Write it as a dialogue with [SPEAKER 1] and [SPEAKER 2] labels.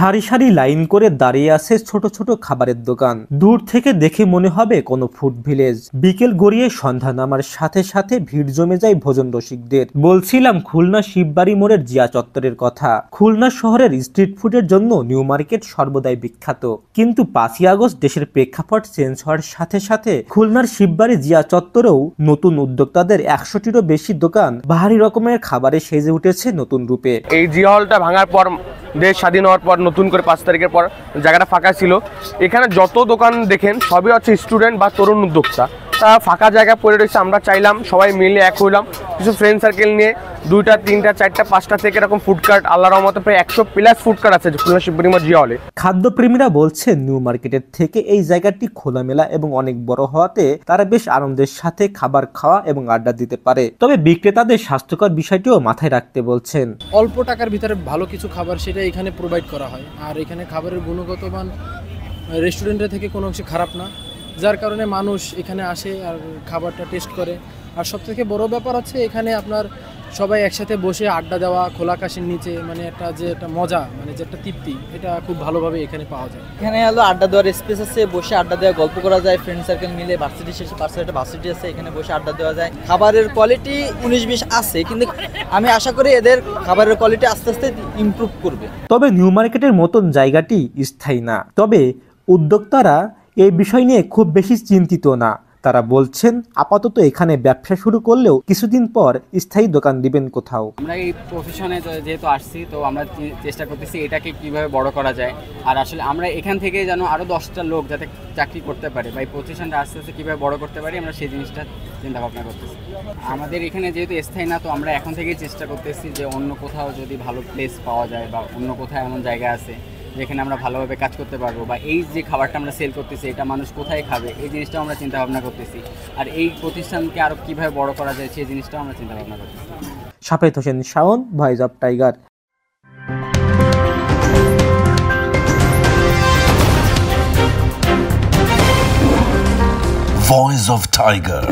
[SPEAKER 1] সারি সারি লাইন করে দাঁড়িয়ে আছে ছোট ছোট খাবারের দোকান। দূর থেকে দেখে মনে হবে কোনো ফুড ভিলেজ। বিকেল গড়িয়ে সন্ধ্যা নামার সাথে সাথে ভিড় জমে যায় ভোজন রসিকদের। বলছিলাম খুলনা শিববাড়ি মোড়ের জিয়া চত্বরের কথা। খুলনা শহরের স্ট্রিট ফুডের জন্য নিউ মার্কেট সর্বদাই বিখ্যাত, কিন্তু 5ই আগস্ট দেশের প্রেক্ষাপট চেঞ্জ হওয়ার সাথে সাথে খুলনার শিববাড়ি জিয়া চত্বরেও নতুন উদ্যোক্তাদের 100টিরও বেশি দোকান ভারী রকমের খাবারে সেজে উঠেছে নতুন রূপে।
[SPEAKER 2] এই জিয়া হলটা ভাঙার পর, দেশ স্বাধীন হওয়ার পর নতুন করে 5 তারিখের পর জায়গাটা ফাঁকা ছিল। এখানে যত দোকান দেখেন সবই হচ্ছে স্টুডেন্ট বা তরুণ উদ্যোক্তা। তা ফাঁকা জায়গা পড়ে রয়েছে, আমরা চাইলাম সবাই মিলে এক হইলাম, কিছু ফ্রেন্ড সার্কেল নিয়ে 2টা 3টা 4টা 5টা থেকে এরকম ফুড কার্ট, আল্লাহর রহমতে প্রায় 100+ ফুড কার্ট আছে খুলনা শিববাড়ি মোড় জিয়া হলে।
[SPEAKER 1] খাদ্যপ্রেমীরা বলছেন নিউ মার্কেটের থেকে এই জায়গাটি খোলামেলা এবং অনেক বড় হওয়াতে তারা বেশ আনন্দের সাথে খাবার খাওয়া এবং আড্ডা দিতে পারে। তবে বিক্রেতাদের স্বাস্থ্যকর বিষয়টিও মাথায় রাখতে বলছেন।
[SPEAKER 3] অল্প টাকার ভিতরে ভালো কিছু খাবার সেটা এখানে প্রোভাইড করা হয়, আর এখানে খাবারের গুণগত মান রেস্টুরেন্টের থেকে কোনো অংশে খারাপ না, যার কারণে মানুষ এখানে আসে আর খাবারটা টেস্ট করে। আর সবথেকে বড় ব্যাপার হচ্ছে এখানে আপনার সবাই একসাথে বসে আড্ডা দেওয়া, খোলা আকাশের নিচে, মানে একটা মজা, মানে যে একটা তৃপ্তি, এটা খুব ভালোভাবে এখানে পাওয়া যায়।
[SPEAKER 4] এখানে হলো আড্ডা দেওয়ার স্পেস আছে, বসে আড্ডা দেওয়া, গল্প করা যায়, ফ্রেন্ড সার্কেল মিলে। ভার্সিটি শেষে পাশে একটা ভার্সিটি আছে, এখানে বসে আড্ডা দেওয়া যায়। খাবারের কোয়ালিটি 19-20 আছে, কিন্তু আমি আশা করি এদের খাবারের কোয়ালিটি আস্তে আস্তে ইমপ্রুভ করবে।
[SPEAKER 1] তবে নিউ মার্কেটের মতন জায়গাটি স্থায়ী না। তবে উদ্যোক্তারা এই বিষয় নিয়ে খুব বেশি চিন্তিত না। তারা বলছেন আপাতত এখানে ব্যবসা শুরু করলেও কিছুদিন পর স্থায়ী দোকান দিবেন কোথাও।
[SPEAKER 5] আমরা এই প্রফেশনে যেহেতু আসছি, তো আমরা চেষ্টা করতেছি এটাকে কিভাবে বড় করা যায়। আর আসলে আমরা এখান থেকে যেন আরও 10টা লোক যাতে চাকরি করতে পারে বা এই প্রতিষ্ঠানটা আস্তে আস্তে কীভাবে বড় করতে পারি, আমরা সেই জিনিসটা চিন্তা ভাবনা করতেছি। আমাদের এখানে যেহেতু স্থায়ী না, তো আমরা এখন থেকেই চেষ্টা করতেছি যে অন্য কোথাও যদি ভালো প্লেস পাওয়া যায় বা অন্য কোথাও এমন জায়গা আছে যেখানে আমরা ভালোভাবে কাজ করতে পারবো, বা এই যে খাবারটা আমরা সেল করতেছি এটা মানুষ কোথায় খাবে এই জিনিসটাও আমরা চিন্তা ভাবনা করতেছি। আর এই প্রতিষ্ঠানকে আরও কীভাবে বড় করা যায় সেই জিনিসটাও আমরা চিন্তা ভাবনা করতেছি।
[SPEAKER 1] Shafed Hossain Shaon, voice of tiger.
[SPEAKER 6] Voice of Tiger.